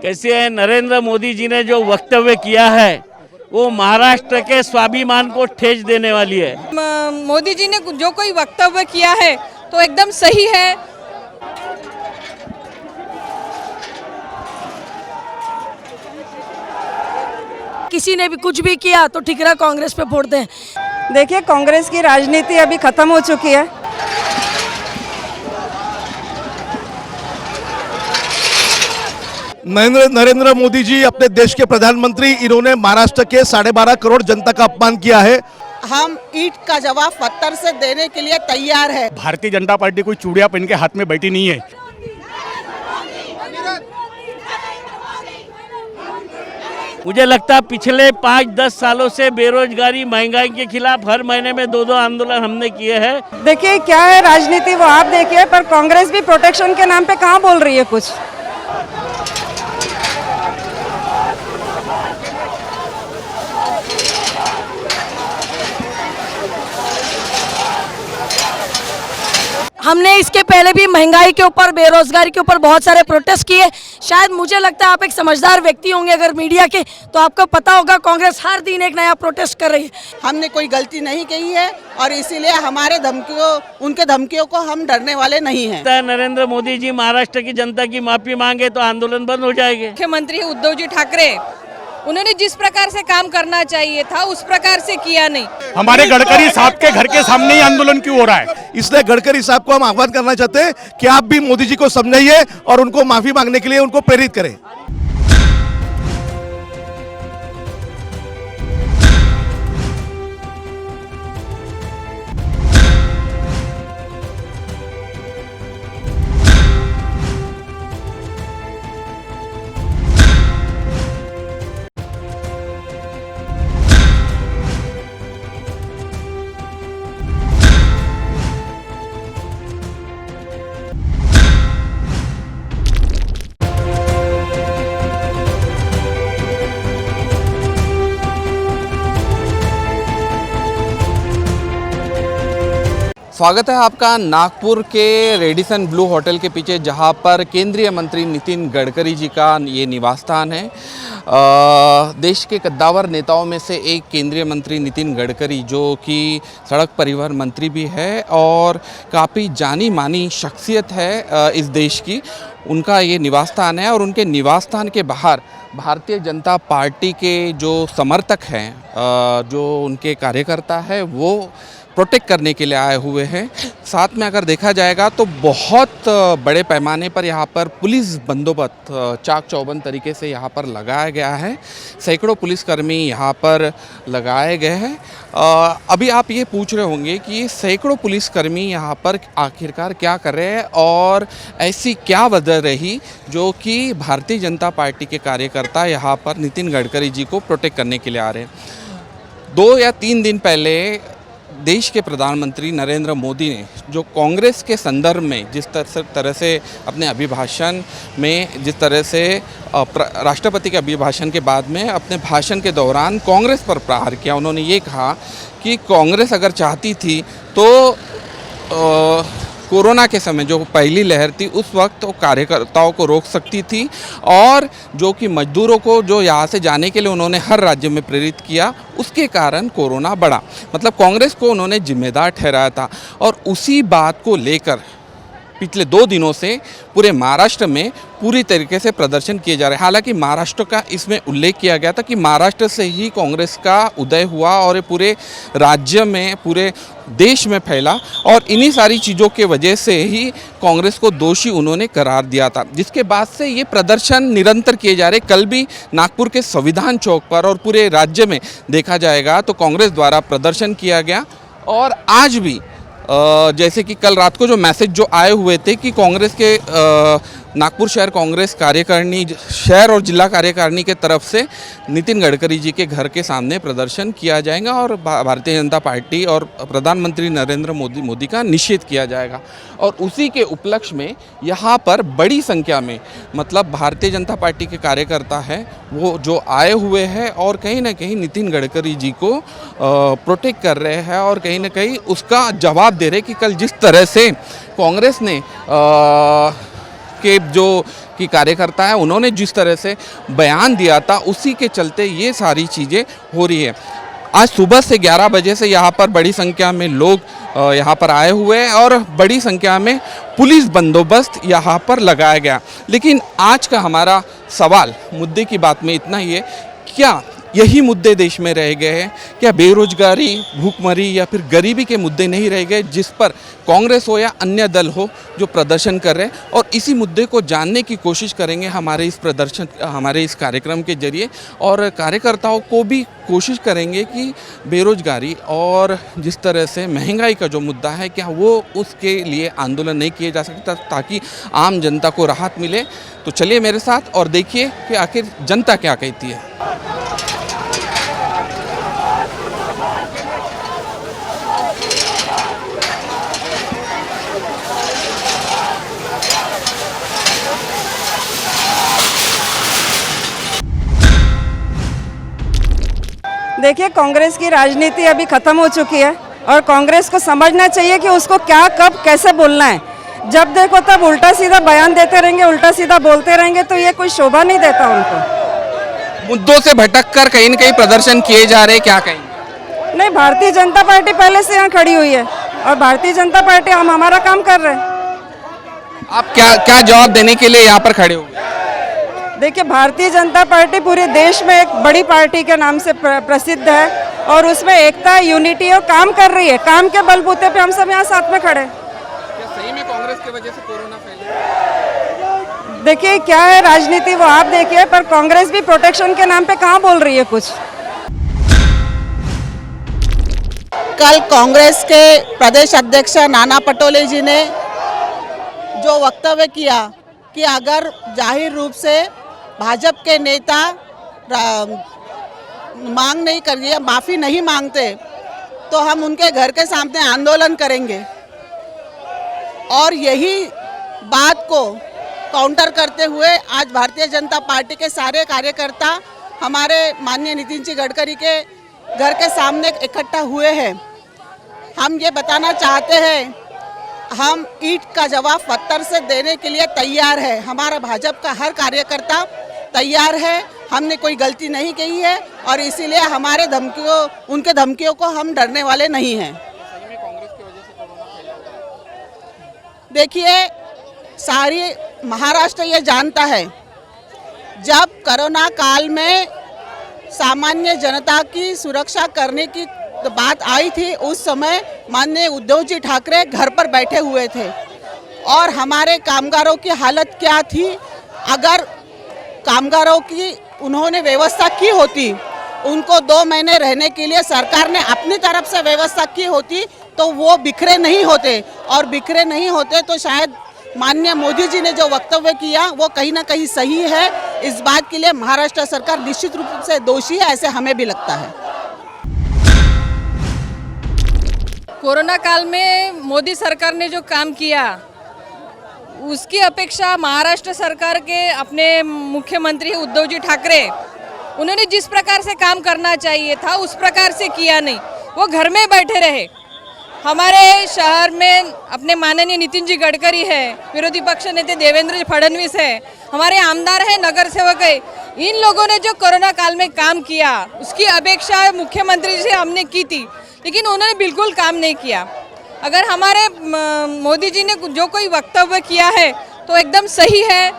कैसे है, नरेंद्र मोदी जी ने जो वक्तव्य किया है वो महाराष्ट्र के स्वाभिमान को ठेस देने वाली है। मोदी जी ने जो कोई वक्तव्य किया है तो एकदम सही है। किसी ने भी कुछ भी किया तो ठिकरा कांग्रेस पे फोड़ते हैं। देखिए, कांग्रेस की राजनीति अभी खत्म हो चुकी है। नरेंद्र मोदी जी अपने देश के प्रधानमंत्री, इन्होंने महाराष्ट्र के 12.5 करोड़ जनता का अपमान किया है। हम ईंट का जवाब पत्थर से देने के लिए तैयार है। भारतीय जनता पार्टी कोई चूड़िया पहन के हाथ में बैठी नहीं है। मुझे लगता है पिछले 5-10 सालों से बेरोजगारी, महंगाई के खिलाफ हर महीने में 2-2 आंदोलन हमने किए हैं। देखिए क्या है राजनीति, वो आप देखिए, पर कांग्रेस भी प्रोटेक्शन के नाम पे कहाँ बोल रही है कुछ। हमने इसके पहले भी महंगाई के ऊपर, बेरोजगारी के ऊपर बहुत सारे प्रोटेस्ट किए। शायद मुझे लगता है आप एक समझदार व्यक्ति होंगे अगर मीडिया के, तो आपको पता होगा कांग्रेस हर दिन एक नया प्रोटेस्ट कर रही है। हमने कोई गलती नहीं की है और इसीलिए हमारे उनके धमकियों को हम डरने वाले नहीं हैं। नरेंद्र मोदी जी महाराष्ट्र की जनता की माफी मांगे तो आंदोलन बंद हो जाएंगे। मुख्यमंत्री उद्धव जी ठाकरे, उन्होंने जिस प्रकार से काम करना चाहिए था उस प्रकार से किया नहीं। हमारे गडकरी साहब के घर के सामने ही आंदोलन क्यों हो रहा है? इसलिए गडकरी साहब को हम आह्वान करना चाहते हैं कि आप भी मोदी जी को समझाइए और उनको माफी मांगने के लिए उनको प्रेरित करें। स्वागत है आपका नागपुर के रेडिसन ब्लू होटल के पीछे, जहां पर केंद्रीय मंत्री नितिन गडकरी जी का ये निवास स्थान है। देश के कद्दावर नेताओं में से एक केंद्रीय मंत्री नितिन गडकरी, जो कि सड़क परिवहन मंत्री भी है और काफ़ी जानी मानी शख्सियत है इस देश की, उनका ये निवास स्थान है। और उनके निवास स्थान के बाहर भारतीय जनता पार्टी के जो समर्थक हैं, जो उनके कार्यकर्ता है, वो प्रोटेक्ट करने के लिए आए हुए हैं। साथ में अगर देखा जाएगा तो बहुत बड़े पैमाने पर यहाँ पर पुलिस बंदोबस्त चाक चौबंद तरीके से यहाँ पर लगाया गया है। सैकड़ों पुलिसकर्मी यहाँ पर लगाए गए हैं। अभी आप ये पूछ रहे होंगे कि सैकड़ों पुलिसकर्मी यहाँ पर आखिरकार क्या कर रहे हैं और ऐसी क्या वजह रही जो कि भारतीय जनता पार्टी के कार्यकर्ता यहाँ पर नितिन गडकरी जी को प्रोटेक्ट करने के लिए आ रहे हैं। 2 या 3 दिन पहले देश के प्रधानमंत्री नरेंद्र मोदी ने जो कांग्रेस के संदर्भ में जिस तरह से अपने अभिभाषण में, जिस तरह से राष्ट्रपति के अभिभाषण के बाद में अपने भाषण के दौरान कांग्रेस पर प्रहार किया, उन्होंने ये कहा कि कांग्रेस अगर चाहती थी तो कोरोना के समय जो पहली लहर थी उस वक्त वो कार्यकर्ताओं को रोक सकती थी, और जो कि मजदूरों को जो यहाँ से जाने के लिए उन्होंने हर राज्य में प्रेरित किया, उसके कारण कोरोना बढ़ा। मतलब कांग्रेस को उन्होंने जिम्मेदार ठहराया था। और उसी बात को लेकर पिछले 2 दिनों से पूरे महाराष्ट्र में पूरी तरीके से प्रदर्शन किए जा रहे हैं। हालांकि महाराष्ट्र का इसमें उल्लेख किया गया था कि महाराष्ट्र से ही कांग्रेस का उदय हुआ और ये पूरे राज्य में, पूरे देश में फैला, और इन्हीं सारी चीज़ों के वजह से ही कांग्रेस को दोषी उन्होंने करार दिया था, जिसके बाद से ये प्रदर्शन निरंतर किए जा रहे। कल भी नागपुर के संविधान चौक पर और पूरे राज्य में देखा जाएगा तो कांग्रेस द्वारा प्रदर्शन किया गया। और आज भी जैसे कि कल रात को जो मैसेज जो आए हुए थे कि कांग्रेस के नागपुर शहर कांग्रेस कार्यकारिणी, शहर और जिला कार्यकारिणी के तरफ से नितिन गडकरी जी के घर के सामने प्रदर्शन किया जाएगा और भारतीय जनता पार्टी और प्रधानमंत्री नरेंद्र मोदी का निषेध किया जाएगा। और उसी के उपलक्ष्य में यहाँ पर बड़ी संख्या में, मतलब भारतीय जनता पार्टी के कार्यकर्ता हैं वो जो आए हुए हैं और कहीं ना कहीं नितिन गडकरी जी को प्रोटेक्ट कर रहे हैं और कहीं ना कहीं उसका जवाब दे रहे कि कल जिस तरह से कांग्रेस ने के जो की कार्यकर्ता है, उन्होंने जिस तरह से बयान दिया था उसी के चलते ये सारी चीज़ें हो रही है। आज सुबह से 11 बजे से यहाँ पर बड़ी संख्या में लोग यहाँ पर आए हुए हैं और बड़ी संख्या में पुलिस बंदोबस्त यहाँ पर लगाया गया। लेकिन आज का हमारा सवाल मुद्दे की बात में इतना ही है, क्या यही मुद्दे देश में रह गए हैं? क्या बेरोजगारी, भूखमरी या फिर गरीबी के मुद्दे नहीं रह गए जिस पर कांग्रेस हो या अन्य दल हो जो प्रदर्शन कर रहे हैं? और इसी मुद्दे को जानने की कोशिश करेंगे हमारे इस कार्यक्रम के जरिए, और कार्यकर्ताओं को भी कोशिश करेंगे कि बेरोजगारी और जिस तरह से महंगाई का जो मुद्दा है क्या वो उसके लिए आंदोलन नहीं किए जा सकता ताकि आम जनता को राहत मिले। तो चलिए मेरे साथ और देखिए कि आखिर जनता क्या कहती है। देखिए, कांग्रेस की राजनीति अभी खत्म हो चुकी है और कांग्रेस को समझना चाहिए कि उसको क्या कब कैसे बोलना है। जब देखो तब उल्टा सीधा बयान देते रहेंगे, उल्टा सीधा बोलते रहेंगे तो ये कोई शोभा नहीं देता उनको। मुद्दों से भटककर कहीं न कहीं प्रदर्शन किए जा रहे हैं, क्या कहेंगे? नहीं, भारतीय जनता पार्टी पहले से यहाँ खड़ी हुई है और भारतीय जनता पार्टी हम हमारा काम कर रहे हैं। आप क्या जवाब देने के लिए यहाँ पर खड़े हो? देखिए, भारतीय जनता पार्टी पूरे देश में एक बड़ी पार्टी के नाम से प्रसिद्ध है और उसमें एकता, यूनिटी और काम कर रही है। काम के बलबूते पे हम सब यहाँ साथ में खड़े। क्या सही में कांग्रेस की वजह से कोरोना फैला? देखिए, क्या है राजनीति वो आप देखिए, पर कांग्रेस भी प्रोटेक्शन के नाम पे कहाँ बोल रही है कुछ। कल कांग्रेस के प्रदेश अध्यक्ष नाना पटोले जी ने जो वक्तव्य किया कि अगर जाहिर रूप से भाजपा के नेता मांग नहीं करिए, माफ़ी नहीं मांगते तो हम उनके घर के सामने आंदोलन करेंगे। और यही बात को काउंटर करते हुए आज भारतीय जनता पार्टी के सारे कार्यकर्ता हमारे माननीय नितिन जी गडकरी के घर के सामने इकट्ठा हुए हैं। हम ये बताना चाहते हैं, हम ईंट का जवाब पत्थर से देने के लिए तैयार है। हमारा भाजपा का हर कार्यकर्ता तैयार है। हमने कोई गलती नहीं की है और इसीलिए हमारे उनके धमकियों को हम डरने वाले नहीं हैं। देखिए, सारी महाराष्ट्र ये जानता है, जब कोरोना काल में सामान्य जनता की सुरक्षा करने की बात आई थी, उस समय माननीय उद्धव जी ठाकरे घर पर बैठे हुए थे और हमारे कामगारों की हालत क्या थी। अगर कामगारों की उन्होंने व्यवस्था की होती, उनको 2 महीने रहने के लिए सरकार ने अपनी तरफ से व्यवस्था की होती तो वो बिखरे नहीं होते, और बिखरे नहीं होते तो शायद माननीय मोदी जी ने जो वक्तव्य किया वो कहीं ना कहीं सही है। इस बात के लिए महाराष्ट्र सरकार निश्चित रूप से दोषी है, ऐसे हमें भी लगता है। कोरोना काल में मोदी सरकार ने जो काम किया उसकी अपेक्षा महाराष्ट्र सरकार के अपने मुख्यमंत्री उद्धव जी ठाकरे, उन्होंने जिस प्रकार से काम करना चाहिए था उस प्रकार से किया नहीं। वो घर में बैठे रहे। हमारे शहर में अपने माननीय नितिन जी गडकरी है, विरोधी पक्ष नेता देवेंद्र फडणवीस है, हमारे आमदार हैं, नगर सेवक है। इन लोगों ने जो कोरोना काल में काम किया उसकी अपेक्षा मुख्यमंत्री से हमने की थी, लेकिन उन्होंने बिल्कुल काम नहीं किया। अगर हमारे मोदी जी ने जो कोई वक्तव्य किया है तो एकदम सही है।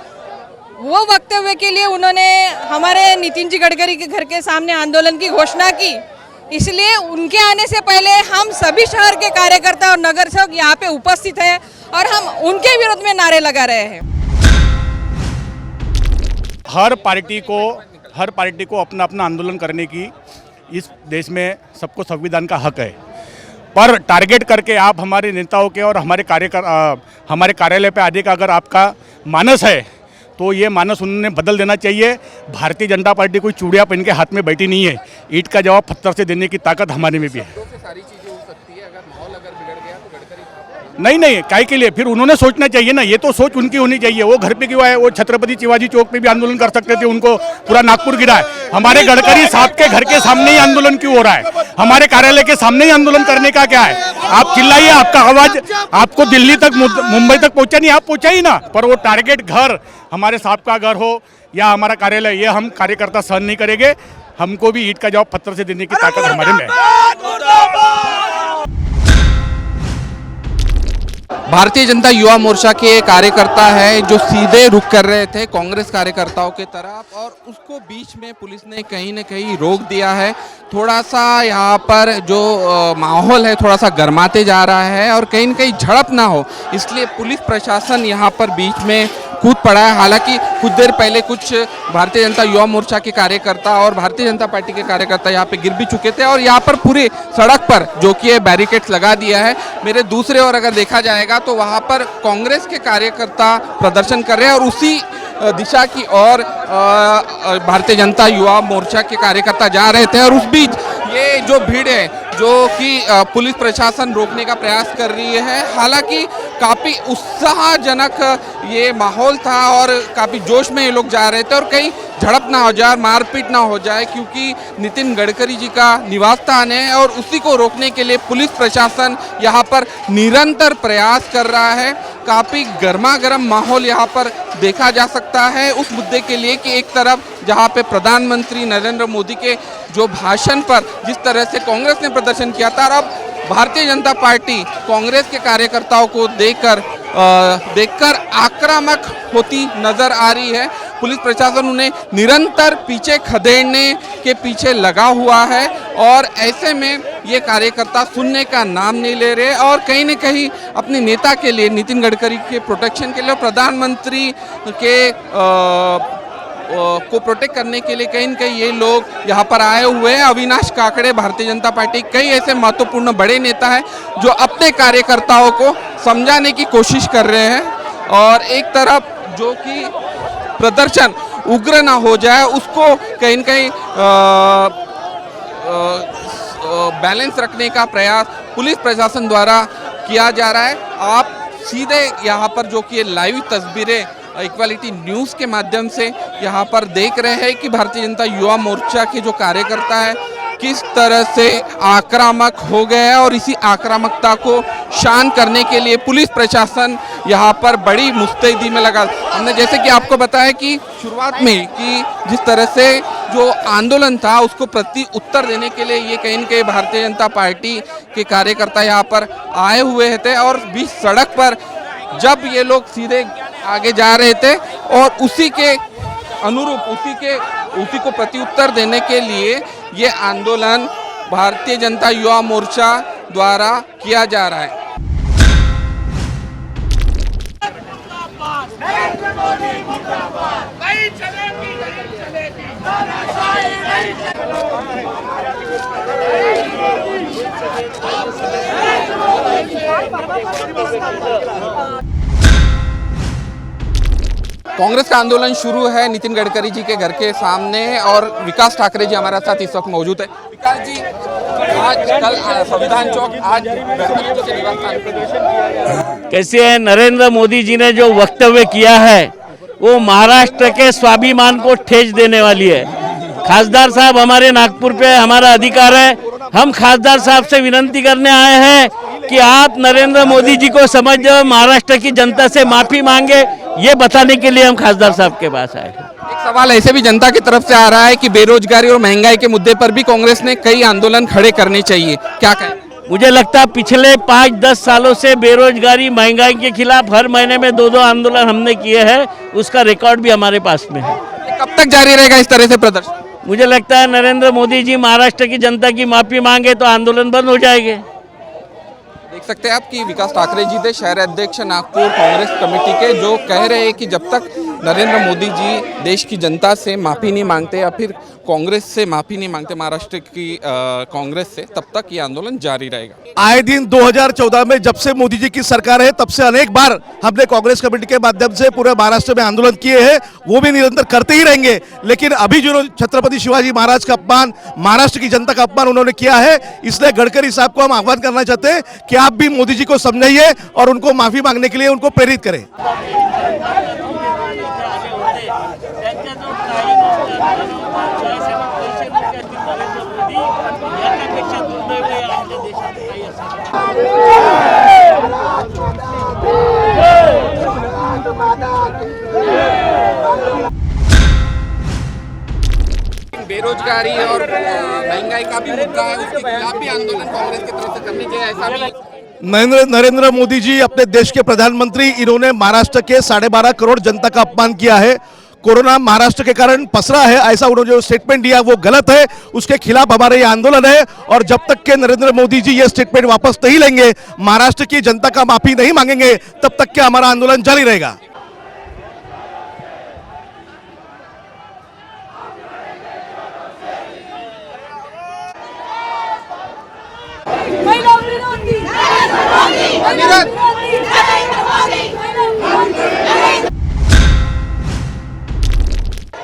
वो वक्तव्य के लिए उन्होंने हमारे नितिन जी गडकरी के घर के सामने आंदोलन की घोषणा की, इसलिए उनके आने से पहले हम सभी शहर के कार्यकर्ता और नगर सेवक यहाँ पे उपस्थित हैं और हम उनके विरोध में नारे लगा रहे हैं। हर पार्टी को अपना अपना आंदोलन करने की इस देश में सबको संविधान का हक है, पर टारगेट करके आप हमारे नेताओं के और हमारे कार्यालय पे आने का अगर आपका मानस है तो ये मानस उन्होंने बदल देना चाहिए। भारतीय जनता पार्टी कोई चूड़ियाँ पहन के हाथ में बैठी नहीं है। ईंट का जवाब पत्थर से देने की ताकत हमारे में भी है। नहीं नहीं, काय के लिए? फिर उन्होंने सोचना चाहिए ना, ये तो सोच उनकी होनी चाहिए। वो घर पे क्यों आए? वो छत्रपति शिवाजी चौक पे भी आंदोलन कर सकते थे, उनको पूरा नागपुर गिरा है। हमारे गडकरी साहब के घर के सामने ही आंदोलन क्यों हो रहा है? हमारे कार्यालय के सामने ही आंदोलन करने का क्या है? आप चिल्लाइए, आपका आवाज आपको दिल्ली तक मुंबई तक पहुंचा नहीं, आप पहुंचा ही ना। पर वो टारगेट घर, हमारे साहब का घर हो या हमारा कार्यालय, ये हम कार्यकर्ता सहन नहीं करेंगे। हमको भी ईंट का जवाब पत्थर से देने की ताकत हमारे में है। भारतीय जनता युवा मोर्चा के कार्यकर्ता है जो सीधे रुख कर रहे थे कांग्रेस कार्यकर्ताओं के तरफ, और उसको बीच में पुलिस ने कहीं न कहीं रोक दिया है। थोड़ा सा यहाँ पर जो माहौल है थोड़ा सा गर्माते जा रहा है और कहीं न कहीं झड़प ना हो, इसलिए पुलिस प्रशासन यहाँ पर बीच में कूद पड़ा है। हालांकि कुछ देर पहले कुछ भारतीय जनता युवा मोर्चा के कार्यकर्ता और भारतीय जनता पार्टी के कार्यकर्ता यहाँ पे गिर भी चुके थे और यहाँ पर पूरे सड़क पर जो कि ये बैरिकेड्स लगा दिया है। मेरे दूसरे ओर अगर देखा जाएगा तो वहाँ पर कांग्रेस के कार्यकर्ता प्रदर्शन कर रहे हैं और उसी दिशा की ओर भारतीय जनता युवा मोर्चा के कार्यकर्ता जा रहे थे। और उस बीच ये जो भीड़ है जो कि पुलिस प्रशासन रोकने का प्रयास कर रही है। हालांकि काफ़ी उत्साहजनक ये माहौल था और काफ़ी जोश में ये लोग जा रहे थे और कहीं झड़प ना हो जाए, मारपीट ना हो जाए, क्योंकि नितिन गडकरी जी का निवास स्थान है और उसी को रोकने के लिए पुलिस प्रशासन यहाँ पर निरंतर प्रयास कर रहा है। काफ़ी गर्मा गर्म माहौल यहाँ पर देखा जा सकता है उस मुद्दे के लिए कि एक तरफ जहाँ पे प्रधानमंत्री नरेंद्र मोदी के जो भाषण पर जिस तरह से कांग्रेस ने प्रदर्शन किया था, और अब भारतीय जनता पार्टी कांग्रेस के कार्यकर्ताओं को देखकर आक्रामक होती नजर आ रही है। पुलिस प्रशासन उन्हें निरंतर पीछे खदेड़ने के पीछे लगा हुआ है और ऐसे में ये कार्यकर्ता सुनने का नाम नहीं ले रहे और कहीं न कहीं अपने नेता के लिए, नितिन गडकरी के प्रोटेक्शन के लिए, प्रधानमंत्री के को प्रोटेक्ट करने के लिए कहीं न कहीं ये लोग यहाँ पर आए हुए हैं। अविनाश काकड़े भारतीय जनता पार्टी कई ऐसे महत्वपूर्ण बड़े नेता हैं जो अपने कार्यकर्ताओं को समझाने की कोशिश कर रहे हैं और एक तरफ जो कि प्रदर्शन उग्र ना हो जाए उसको कहीं न कहीं बैलेंस रखने का प्रयास पुलिस प्रशासन द्वारा किया जा रहा है। आप सीधे यहाँ पर जो कि लाइव तस्वीरें इक्वालिटी न्यूज़ के माध्यम से यहाँ पर देख रहे हैं कि भारतीय जनता युवा मोर्चा के जो कार्यकर्ता है किस तरह से आक्रामक हो गए हैं और इसी आक्रामकता को शांत करने के लिए पुलिस प्रशासन यहाँ पर बड़ी मुस्तैदी में लगा। हमने जैसे कि आपको बताया कि शुरुआत में कि जिस तरह से जो आंदोलन था उसको प्रति उत्तर देने के लिए ये कहीं न कहीं भारतीय जनता पार्टी के कार्यकर्ता यहाँ पर आए हुए थे और बीच सड़क पर जब ये लोग सीधे आगे जा रहे थे और उसी के अनुरूप उसी को प्रत्युत्तर देने के लिए ये आंदोलन भारतीय जनता युवा मोर्चा द्वारा किया जा रहा है। कांग्रेस का आंदोलन शुरू है नितिन गडकरी जी के घर के सामने और विकास ठाकरे जी हमारे साथ इस वक्त मौजूद है। विकास जी, आज कल संविधान चौक, आज गडकरी जी के निवास स्थान पर कैसे है, नरेंद्र मोदी जी ने जो वक्तव्य किया है वो महाराष्ट्र के स्वाभिमान को ठेस देने वाली है। खासदार साहब, हमारे नागपुर पे हमारा अधिकार है। हम खासदार साहब से विनती करने आए हैं कि आप नरेंद्र मोदी जी को समझ महाराष्ट्र की जनता से माफी मांगे, ये बताने के लिए हम खासदार साहब के पास आए हैं। एक सवाल ऐसे भी जनता की तरफ से आ रहा है कि बेरोजगारी और महंगाई के मुद्दे पर भी कांग्रेस ने कई आंदोलन खड़े करने चाहिए, क्या कहें? मुझे लगता है पिछले 5-10 सालों से बेरोजगारी महंगाई के खिलाफ हर महीने में 2-2 आंदोलन हमने किए हैं, उसका रिकॉर्ड भी हमारे पास में है। कब तक जारी रहेगा इस तरह से प्रदर्शन? मुझे लगता है नरेंद्र मोदी जी महाराष्ट्र की जनता की माफी मांगे तो आंदोलन बंद हो जाएंगे। देख सकते हैं आप कि विकास ठाकरे जी थे शहर अध्यक्ष नागपुर कांग्रेस कमेटी के, जो कह रहे हैं कि जब तक नरेंद्र मोदी जी देश की जनता से माफ़ी नहीं मांगते या फिर कांग्रेस से माफ़ी नहीं मांगते, महाराष्ट्र की कांग्रेस से, तब तक ये आंदोलन जारी रहेगा। आए दिन 2014 में जब से मोदी जी की सरकार है तब से अनेक बार हमने कांग्रेस कमेटी के माध्यम से पूरे महाराष्ट्र में आंदोलन किए हैं, वो भी निरंतर करते ही रहेंगे। लेकिन अभी जो छत्रपति शिवाजी महाराज का अपमान, महाराष्ट्र की जनता का अपमान उन्होंने किया है, इसलिए गडकरी साहब को हम आह्वान करना चाहते हैं कि आप भी मोदी जी को समझाइए और उनको माफी मांगने के लिए उनको प्रेरित करें। बेरोजगारी और महंगाई का भी मुद्दा है, उसके खिलाफ भी आंदोलन कांग्रेस की तरफ से करनी चाहिए, ऐसा भी नरेंद्र मोदी जी अपने देश के प्रधानमंत्री, इन्होंने महाराष्ट्र के 12.5 करोड़ जनता का अपमान किया है। कोरोना महाराष्ट्र के कारण पसरा है, ऐसा उन्होंने जो स्टेटमेंट दिया वो गलत है, उसके खिलाफ हमारा ये आंदोलन है। और जब तक के नरेंद्र मोदी जी ये स्टेटमेंट वापस नहीं लेंगे, महाराष्ट्र की जनता का माफी नहीं मांगेंगे, तब तक के हमारा आंदोलन जारी रहेगा।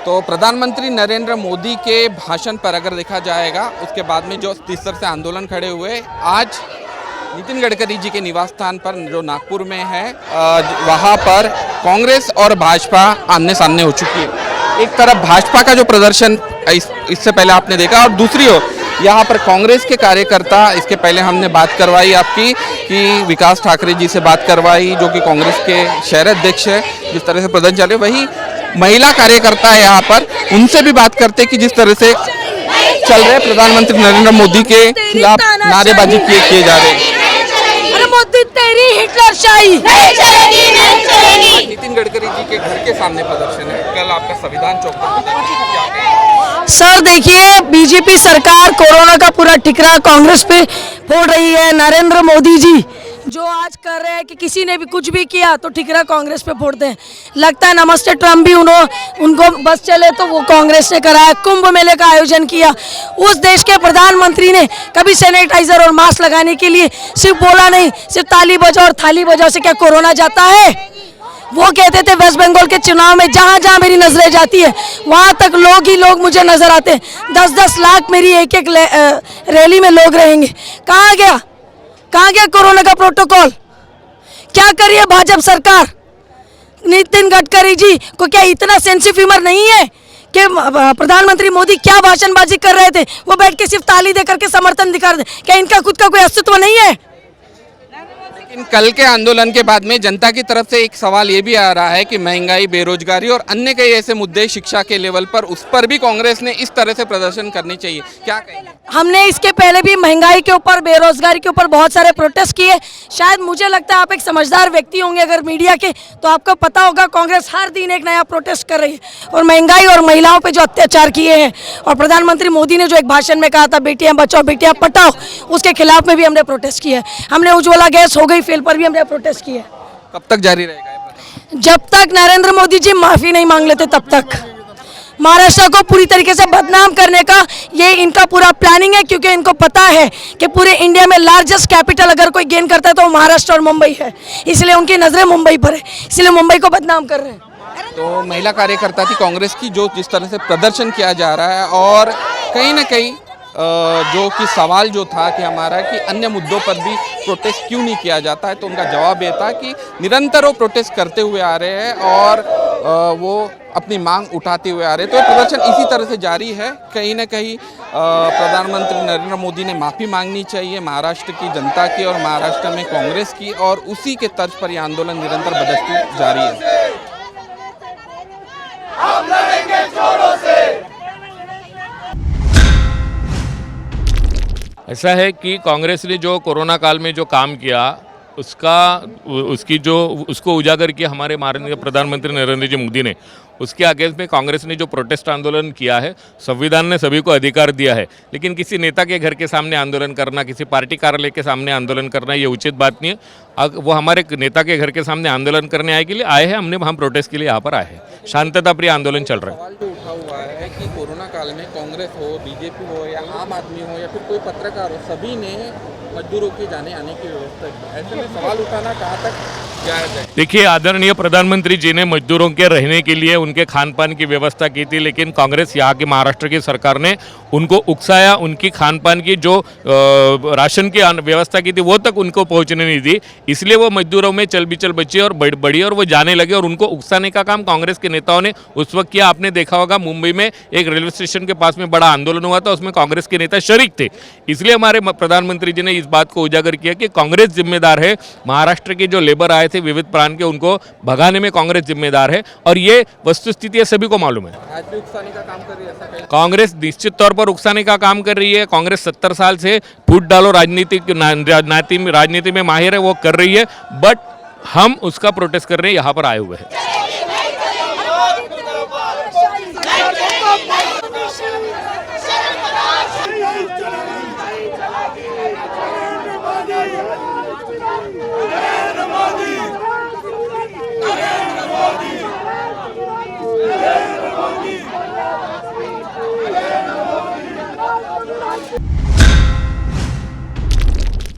तो प्रधानमंत्री नरेंद्र मोदी के भाषण पर अगर देखा जाएगा, उसके बाद में जो जिस तरह से आंदोलन खड़े हुए, आज नितिन गडकरी जी के निवास स्थान पर जो नागपुर में है, वहाँ पर कांग्रेस और भाजपा आमने सामने हो चुकी है। एक तरफ भाजपा का जो प्रदर्शन इससे पहले आपने देखा, और दूसरी ओर यहाँ पर कांग्रेस के कार्यकर्ता, इसके पहले हमने बात करवाई आपकी कि विकास ठाकरे जी से बात करवाई, जो कि कांग्रेस के शहर अध्यक्ष है, जिस तरह से प्रदर्शन चले, वही महिला कार्यकर्ता है यहाँ पर, उनसे भी बात करते कि जिस तरह से चल रहे प्रधानमंत्री नरेंद्र मोदी के खिलाफ नारेबाजी किए जा रहे हैं। मोदी तेरी हिटलरशाही नितिन गडकरी जी के घर के सामने प्रदर्शन है, कल आपका संविधान चौक पर। सर देखिए, बीजेपी सरकार कोरोना का पूरा ठिकरा कांग्रेस पे फोड़ रही है। नरेंद्र मोदी जी जो आज कर रहे हैं कि किसी ने भी कुछ भी किया तो ठिकरा कांग्रेस पे फोड़ते हैं। लगता है नमस्ते ट्रम्प भी उनको बस चले तो वो कांग्रेस ने कराया। कुंभ मेले का आयोजन किया, उस देश के प्रधानमंत्री ने कभी सैनिटाइजर और मास्क लगाने के लिए सिर्फ बोला नहीं, सिर्फ ताली बजाओ और थाली बजाओ से क्या कोरोना जाता है। वो कहते थे वेस्ट बंगाल के चुनाव में जहाँ जहाँ मेरी नजरें जाती है वहाँ तक लोग ही लोग मुझे नजर आते हैं, 10-10 लाख मेरी एक रैली में लोग रहेंगे। कहाँ गया कोरोना का प्रोटोकॉल? क्या करिए भाजपा सरकार? नितिन गडकरी जी को क्या इतना सेंस ऑफ ह्यूमर नहीं है कि प्रधानमंत्री मोदी क्या भाषणबाजी कर रहे थे, वो बैठ के सिर्फ ताली दे करके समर्थन दिखा रहे थे? क्या इनका खुद का कोई अस्तित्व नहीं है? लेकिन कल के आंदोलन के बाद में जनता की तरफ से एक सवाल ये भी आ रहा है कि महंगाई, बेरोजगारी और अन्य कई ऐसे मुद्दे शिक्षा के लेवल पर, उस पर भी कांग्रेस ने इस तरह से प्रदर्शन करनी चाहिए, क्या कहेंगे? हमने इसके पहले भी महंगाई के ऊपर, बेरोजगारी के ऊपर बहुत सारे प्रोटेस्ट किए। शायद मुझे लगता है आप एक समझदार व्यक्ति होंगे अगर मीडिया के, तो आपको पता होगा कांग्रेस हर दिन एक नया प्रोटेस्ट कर रही है। और महंगाई और महिलाओं पे जो अत्याचार किए हैं, और प्रधानमंत्री मोदी ने जो एक भाषण में कहा था बेटियां बचाओ बेटियां पढ़ाओ, उसके खिलाफ में भी हमने प्रोटेस्ट किया है। हमने उज्ज्वला गैस हो गई फेल पर भी हमने प्रोटेस्ट किया है। कब तक जारी रहेगा? जब तक नरेंद्र मोदी जी माफी नहीं मांग लेते तब तक। महाराष्ट्र को पूरी तरीके से बदनाम करने का ये इनका पूरा प्लानिंग है, क्योंकि इनको पता है कि पूरे इंडिया में लार्जेस्ट कैपिटल अगर कोई गेन करता है तो वो महाराष्ट्र और मुंबई है, इसलिए उनकी नजरें मुंबई पर है, इसलिए मुंबई को बदनाम कर रहे हैं। तो महिला कार्यकर्ता थी कांग्रेस की, जो जिस तरह से प्रदर्शन किया जा रहा है, और कहीं ना कहीं जो कि सवाल जो था कि हमारा कि अन्य मुद्दों पर भी प्रोटेस्ट क्यों नहीं किया जाता है, तो उनका जवाब ये था कि निरंतर वो प्रोटेस्ट करते हुए आ रहे हैं और वो अपनी मांग उठाते हुए आ रहे हैं। तो प्रदर्शन इसी तरह से जारी है। कहीं ना कहीं प्रधानमंत्री नरेंद्र मोदी ने माफ़ी मांगनी चाहिए महाराष्ट्र की जनता की और महाराष्ट्र में कांग्रेस की, और उसी के तर्ज पर यह आंदोलन निरंतर बदस्तूर जारी है। ऐसा है कि कांग्रेस ने जो कोरोना काल में जो काम किया उसको उजागर किया हमारे माननीय प्रधानमंत्री नरेंद्र जी मोदी ने, उसके अगेंस्ट में कांग्रेस ने जो प्रोटेस्ट आंदोलन किया है, संविधान ने सभी को अधिकार दिया है, लेकिन किसी नेता के घर के सामने आंदोलन करना, किसी पार्टी कार्यालय के सामने आंदोलन करना ये उचित बात नहीं है। वो हमारे नेता के घर के सामने आंदोलन करने आए के लिए आए हैं, हम प्रोटेस्ट के लिए यहाँ पर आए हैं। शांतता प्रिय आंदोलन चल रहा है। सवाल जो उठा हुआ है कि कोरोना काल में कांग्रेस हो, बीजेपी हो या आम आदमी हो या फिर कोई पत्रकार हो, सभी ने मजदूरों के जाने आने की व्यवस्था की। ऐसे में सवाल उठाना कहाँ तक जायज़ है? देखिए, आदरणीय प्रधानमंत्री जी ने मजदूरों के रहने के लिए उनके खान पान की व्यवस्था की थी, लेकिन कांग्रेस यहाँ की महाराष्ट्र की सरकार ने उनको उकसाया, उनकी खान पान की जो राशन की व्यवस्था की थी वो तक उनको पहुँचने नहीं दी, इसलिए वो मजदूरों में चल बिचल बची और बढ़ी और वो जाने लगे और उनको उकसाने का काम कांग्रेस के नेताओं ने उस वक्त किया। आपने देखा होगा मुंबई में एक रेलवे स्टेशन के पास में बड़ा आंदोलन हुआ था, उसमें कांग्रेस के नेता शरीक थे। इसलिए हमारे प्रधानमंत्री जी ने इस बात को उजागर किया कि कांग्रेस जिम्मेदार है, महाराष्ट्र के जो लेबर आए थे विविध प्रांत के, उनको भगाने में कांग्रेस जिम्मेदार है और ये वस्तुस्थिति सभी को मालूम है। आज भी उकसाने का काम कर रही है, ऐसा कहें? कांग्रेस निश्चित तौर पर उकसाने का काम कर रही है। कांग्रेस 70 साल से फूट डालो राजनीति में माहिर है, वो कर रही है, बट हम उसका प्रोटेस्ट करने यहाँ पर आए हुए हैं।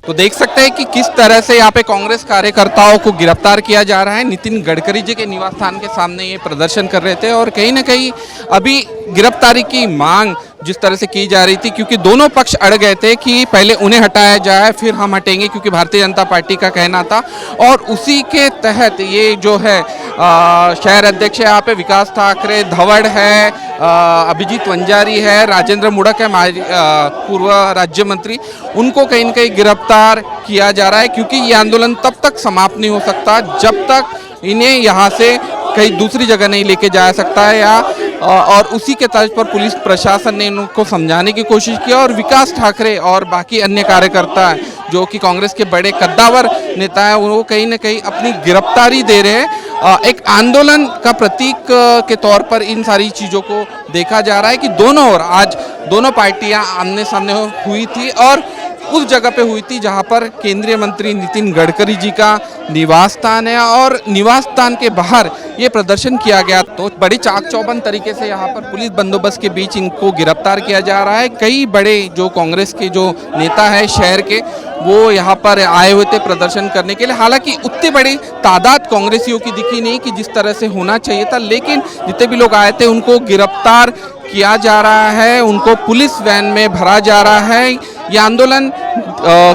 तो देख सकते हैं कि किस तरह से यहाँ पे कांग्रेस कार्यकर्ताओं को गिरफ्तार किया जा रहा है। नितिन गडकरी जी के निवास स्थान के सामने ये प्रदर्शन कर रहे थे और कहीं ना कहीं अभी गिरफ्तारी की मांग जिस तरह से की जा रही थी, क्योंकि दोनों पक्ष अड़ गए थे कि पहले उन्हें हटाया जाए फिर हम हटेंगे, क्योंकि भारतीय जनता पार्टी का कहना था। और उसी के तहत ये जो है शहर अध्यक्ष यहाँ पे विकास ठाकरे, धवड़ है, अभिजीत वंजारी है, राजेंद्र मुड़क है, पूर्व राज्य मंत्री, उनको कहीं न कहीं गिरफ्तार किया जा रहा है, क्योंकि ये आंदोलन तब तक समाप्त नहीं हो सकता जब तक इन्हें यहाँ से कहीं दूसरी जगह नहीं लेके जा सकता है या और उसी के तर्ज पर पुलिस प्रशासन ने इनको समझाने की कोशिश की और विकास ठाकरे और बाकी अन्य कार्यकर्ता जो कि कांग्रेस के बड़े कद्दावर नेता हैं वो कहीं ना कहीं अपनी गिरफ्तारी दे रहे हैं। एक आंदोलन का प्रतीक के तौर पर इन सारी चीज़ों को देखा जा रहा है कि दोनों ओर आज दोनों पार्टियां आमने सामने हुई थी और उस जगह पे हुई थी जहां पर केंद्रीय मंत्री नितिन गडकरी जी का निवास स्थान है और निवास स्थान के बाहर ये प्रदर्शन किया गया। तो बड़ी चाक चौबंद तरीके से यहाँ पर पुलिस बंदोबस्त के बीच इनको गिरफ्तार किया जा रहा है। कई बड़े जो कांग्रेस के जो नेता है शहर के वो यहाँ पर आए हुए थे प्रदर्शन करने के लिए। हालांकि उतनी बड़ी तादाद कांग्रेसियों की दिखी नहीं कि जिस तरह से होना चाहिए था, लेकिन जितने भी लोग आए थे उनको गिरफ्तार किया जा रहा है, उनको पुलिस वैन में भरा जा रहा है। यह आंदोलन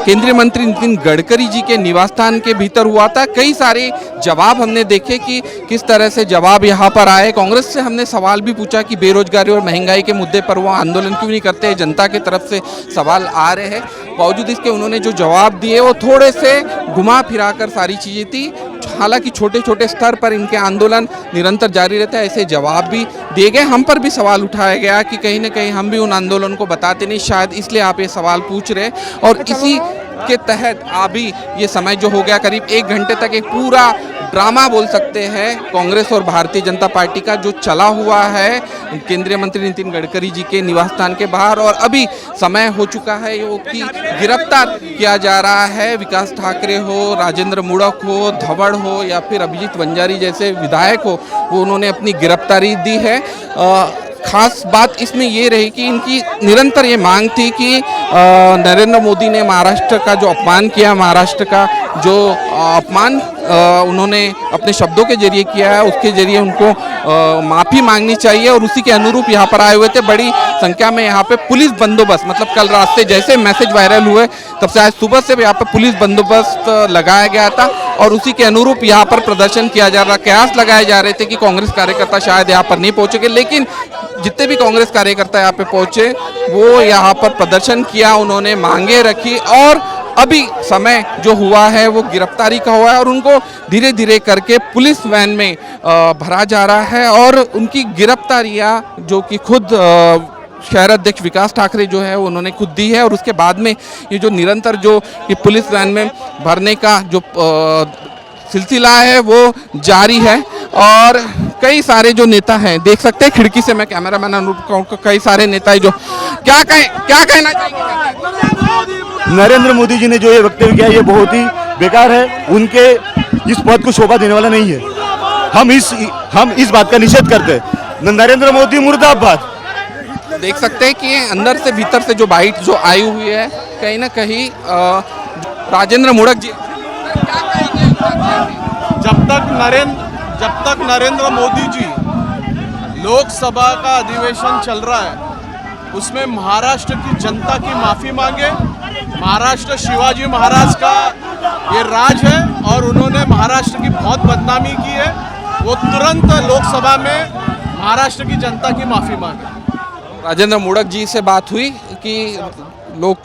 केंद्रीय मंत्री नितिन गडकरी जी के निवास स्थान के भीतर हुआ था। कई सारे जवाब हमने देखे कि किस तरह से जवाब यहाँ पर आए। कांग्रेस से हमने सवाल भी पूछा कि बेरोजगारी और महंगाई के मुद्दे पर वो आंदोलन क्यों नहीं करते, जनता की तरफ से सवाल आ रहे हैं। बावजूद इसके उन्होंने जो जवाब दिए वो थोड़े से घुमा फिरा कर सारी चीज़ें थी। हालांकि छोटे छोटे स्तर पर इनके आंदोलन निरंतर जारी रहता है, ऐसे जवाब भी दिए गए। हम पर भी सवाल उठाया गया कि कहीं ना कहीं हम भी उन आंदोलन को बताते नहीं, शायद इसलिए आप ये सवाल पूछ रहे और इसी के तहत अभी ये समय जो हो गया करीब 1 घंटे तक एक पूरा ड्रामा बोल सकते हैं कांग्रेस और भारतीय जनता पार्टी का जो चला हुआ है केंद्रीय मंत्री नितिन गडकरी जी के निवास स्थान के बाहर। और अभी समय हो चुका है जो कि गिरफ्तार किया जा रहा है। विकास ठाकरे हो, राजेंद्र मुड़क हो, धवड़ हो या फिर अभिजीत वंजारी जैसे विधायक हो, वो उन्होंने अपनी गिरफ्तारी दी है। खास बात इसमें ये रही कि इनकी निरंतर ये मांग थी कि नरेंद्र मोदी ने महाराष्ट्र का जो अपमान किया, महाराष्ट्र का जो अपमान उन्होंने अपने शब्दों के जरिए किया है, उसके जरिए उनको माफ़ी मांगनी चाहिए और उसी के अनुरूप यहाँ पर आए हुए थे। बड़ी संख्या में यहाँ पे पुलिस बंदोबस्त, मतलब कल रात से जैसे मैसेज वायरल हुए तब से आज सुबह से भी यहाँ पे पुलिस बंदोबस्त लगाया गया था और उसी के अनुरूप यहाँ पर प्रदर्शन किया जा रहा। कयास लगाए जा रहे थे कि कांग्रेस कार्यकर्ता शायद यहाँ पर नहीं पहुँचेंगे, लेकिन जितने भी कांग्रेस कार्यकर्ता यहाँ पे पहुँचे वो यहाँ पर प्रदर्शन किया, उन्होंने मांगे रखी और अभी समय जो हुआ है वो गिरफ्तारी का हुआ है और उनको धीरे धीरे करके पुलिस वैन में भरा जा रहा है और उनकी गिरफ्तारियाँ जो कि खुद शहर अध्यक्ष विकास ठाकरे जो है उन्होंने खुद दी है और उसके बाद में ये जो निरंतर जो ये पुलिस वैन में भरने का जो सिलसिला है वो जारी है। और कई सारे जो नेता हैं, देख सकते हैं खिड़की से मैं कैमरामैन अनूप को, कई सारे नेता हैं जो क्या कहना चाहेंगे? नरेंद्र मोदी जी ने जो ये वक्तव्य किया ये बहुत ही बेकार है, उनके इस पद को शोभा देने वाला नहीं है। हम इस बात का निषेध करते हैं। नरेंद्र मोदी मुर्दाबाद। देख सकते हैं कि अंदर से भीतर से जो बाइट जो आई हुई है, कहीं ना कहीं राजेंद्र मोड़क जी जब तक नरेंद्र मोदी जी लोकसभा का अधिवेशन चल रहा है उसमें महाराष्ट्र की जनता की माफ़ी मांगे। महाराष्ट्र शिवाजी महाराज का ये राज है और उन्होंने महाराष्ट्र की बहुत बदनामी की है। वो तुरंत लोकसभा में महाराष्ट्र की जनता की माफ़ी मांगे। राजेंद्र मोड़क जी से बात हुई कि लोग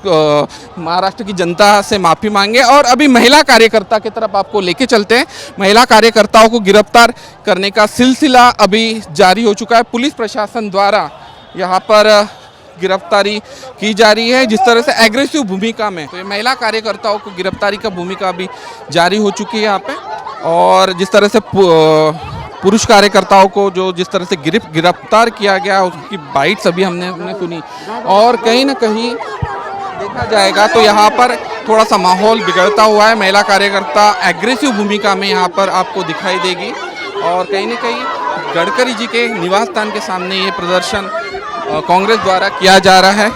महाराष्ट्र की जनता से माफ़ी मांगे। और अभी महिला कार्यकर्ता की तरफ आपको लेके चलते हैं। महिला कार्यकर्ताओं को गिरफ्तार करने का सिलसिला अभी जारी हो चुका है। पुलिस प्रशासन द्वारा यहाँ पर गिरफ्तारी की जा रही है, जिस तरह से एग्रेसिव भूमिका में, तो ये महिला कार्यकर्ताओं को गिरफ्तारी का भूमिका अभी जारी हो चुकी है यहाँ पे। और जिस तरह से पुरुष कार्यकर्ताओं को जो जिस तरह से गिरफ्तार किया गया उसकी बाइट्स अभी हमने सुनी। और कहीं ना कहीं देखा जाएगा तो यहाँ पर थोड़ा सा माहौल बिगड़ता हुआ है। महिला कार्यकर्ता एग्रेसिव भूमिका में यहाँ पर आपको दिखाई देगी। और कहीं ना कहीं गडकरी जी के निवास स्थान के सामने ये प्रदर्शन कांग्रेस द्वारा किया जा रहा है।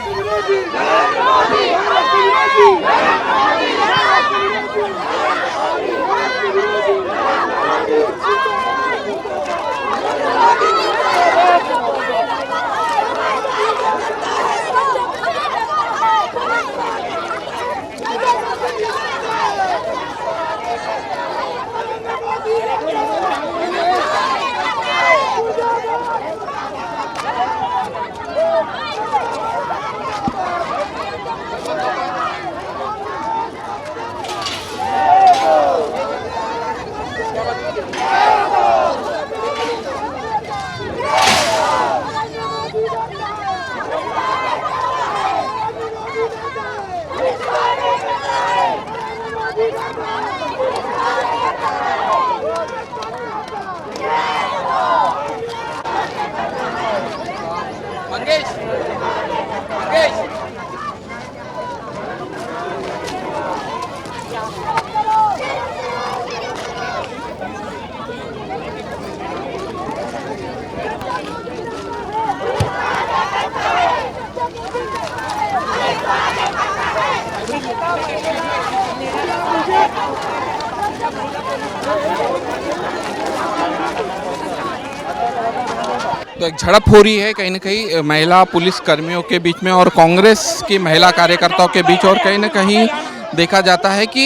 तो एक झड़प हो रही है कहीं ना कहीं महिला पुलिस कर्मियों के बीच में और कांग्रेस की महिला कार्यकर्ताओं के बीच। और कहीं ना कहीं देखा जाता है कि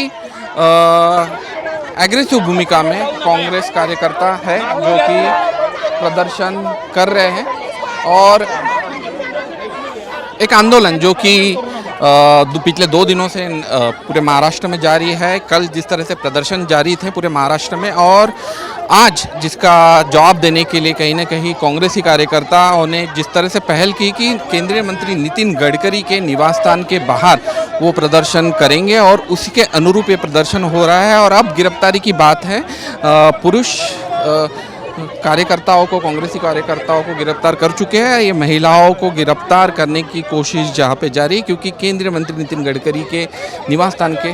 एग्रेसिव भूमिका में कांग्रेस कार्यकर्ता है जो कि प्रदर्शन कर रहे हैं। और एक आंदोलन जो कि पिछले 2 दिनों से पूरे महाराष्ट्र में जारी है। कल जिस तरह से प्रदर्शन जारी थे पूरे महाराष्ट्र में, और आज जिसका जवाब देने के लिए कहीं ना कहीं कांग्रेसी कार्यकर्ताओं ने जिस तरह से पहल की कि केंद्रीय मंत्री नितिन गडकरी के निवास स्थान के बाहर वो प्रदर्शन करेंगे, और उसी के अनुरूप ये प्रदर्शन हो रहा है। और अब गिरफ्तारी की बात है, पुरुष कार्यकर्ताओं को, कांग्रेसी कार्यकर्ताओं को गिरफ्तार कर चुके हैं। ये महिलाओं को गिरफ्तार करने की कोशिश जहाँ पे जारी है, क्योंकि केंद्रीय मंत्री नितिन गडकरी के निवास स्थान के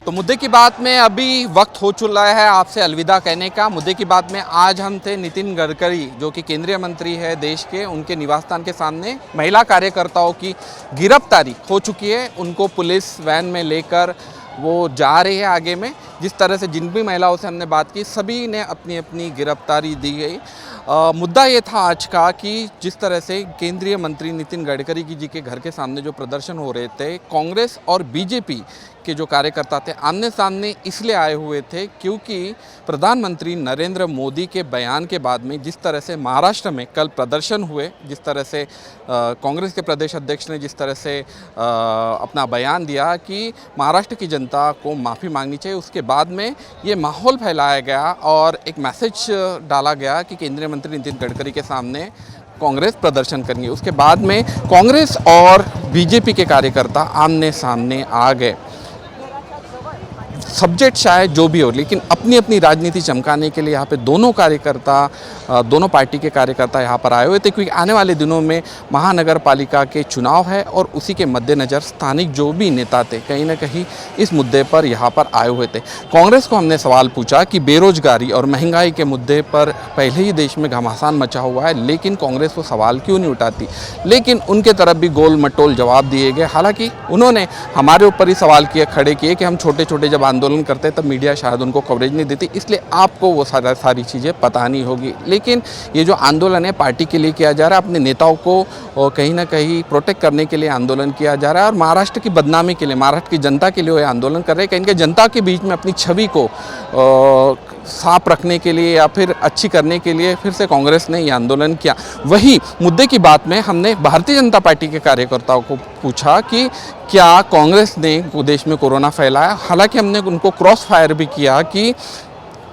तो मुद्दे की बात में अभी वक्त हो चुका है आपसे अलविदा कहने का। मुद्दे की बात में आज हम थे नितिन गडकरी, जो कि केंद्रीय मंत्री है देश के, उनके निवास स्थान के सामने महिला कार्यकर्ताओं की गिरफ्तारी हो चुकी है। उनको पुलिस वैन में लेकर वो जा रही है आगे में। जिस तरह से जिन भी महिलाओं से हमने बात की, सभी ने अपनी अपनी गिरफ्तारी दी गई। मुद्दा ये था आज का कि जिस तरह से केंद्रीय मंत्री नितिन गडकरी जी के घर के सामने जो प्रदर्शन हो रहे थे, कांग्रेस और बीजेपी के जो कार्यकर्ता थे आमने सामने इसलिए आए हुए थे क्योंकि प्रधानमंत्री नरेंद्र मोदी के बयान के बाद में जिस तरह से महाराष्ट्र में कल प्रदर्शन हुए, जिस तरह से कांग्रेस के प्रदेश अध्यक्ष ने जिस तरह से अपना बयान दिया कि महाराष्ट्र की जनता को माफ़ी मांगनी चाहिए, उसके बाद में ये माहौल फैलाया गया और एक मैसेज डाला गया कि केंद्रीय मंत्री नितिन गडकरी के सामने कांग्रेस प्रदर्शन करेंगे। उसके बाद में कांग्रेस और बीजेपी के कार्यकर्ता आमने सामने आ गए। सब्जेक्ट शायद जो भी हो, लेकिन अपनी अपनी राजनीति चमकाने के लिए यहाँ पे दोनों पार्टी के कार्यकर्ता यहाँ पर आए हुए थे, क्योंकि आने वाले दिनों में महानगर पालिका के चुनाव है और उसी के मद्देनज़र स्थानिक जो भी नेता थे कहीं ना कहीं इस मुद्दे पर यहाँ पर आए हुए थे। कांग्रेस को हमने सवाल पूछा कि बेरोजगारी और महंगाई के मुद्दे पर पहले ही देश में घमासान मचा हुआ है, लेकिन कांग्रेस वो सवाल क्यों नहीं उठाती। लेकिन उनके तरफ भी गोल मटोल जवाब दिए गए। हालांकि उन्होंने हमारे ऊपर ही सवाल खड़े किए कि हम छोटे छोटे जब आंदोलन करते तब मीडिया शायद उनको कवरेज नहीं देती, इसलिए आपको वो सारी चीज़ें पता नहीं होगी। लेकिन ये जो आंदोलन है पार्टी के लिए किया जा रहा है, अपने नेताओं को कहीं ना कहीं प्रोटेक्ट करने के लिए आंदोलन किया जा रहा है और महाराष्ट्र की बदनामी के लिए, महाराष्ट्र की जनता के लिए ये आंदोलन कर रहे हैं। कहीं ना जनता के बीच में अपनी छवि को साफ रखने के लिए या फिर अच्छी करने के लिए फिर से कांग्रेस ने ये आंदोलन किया। वही मुद्दे की बात में हमने भारतीय जनता पार्टी के कार्यकर्ताओं को पूछा कि क्या कांग्रेस ने देश में कोरोना फैलाया। हालांकि हमने उनको क्रॉस फायर भी किया कि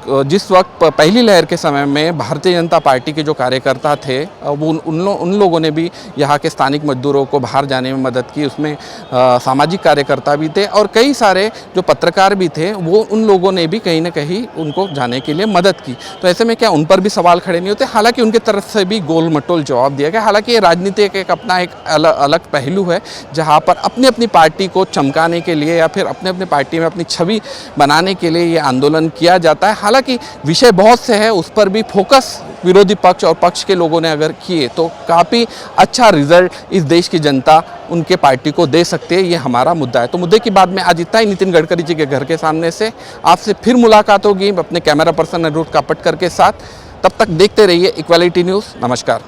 जिस वक्त पहली लहर के समय में भारतीय जनता पार्टी के जो कार्यकर्ता थे वो उन लोगों ने भी यहाँ के स्थानिक मजदूरों को बाहर जाने में मदद की, उसमें सामाजिक कार्यकर्ता भी थे और कई सारे जो पत्रकार भी थे वो उन लोगों ने भी कहीं ना कहीं उनको जाने के लिए मदद की। तो ऐसे में क्या उन पर भी सवाल खड़े नहीं होते। हालांकि उनके तरफ से भी गोल मटोल जवाब दिया गया। हालांकि ये राजनीति का एक अपना एक अलग पहलू है जहाँ पर अपनी अपनी पार्टी को चमकाने के लिए या फिर अपने अपने पार्टी में अपनी छवि बनाने के लिए ये आंदोलन किया जाता है। हालांकि विषय बहुत से है, उस पर भी फोकस विरोधी पक्ष और पक्ष के लोगों ने अगर किए तो काफ़ी अच्छा रिजल्ट इस देश की जनता उनके पार्टी को दे सकते हैं। ये हमारा मुद्दा है। तो मुद्दे की बात में आज इतना ही। नितिन गडकरी जी के घर के सामने से आपसे फिर मुलाकात होगी अपने कैमरा पर्सन अनिरुद्ध कापटकर के साथ। तब तक देखते रहिए इक्वालिटी न्यूज़। नमस्कार।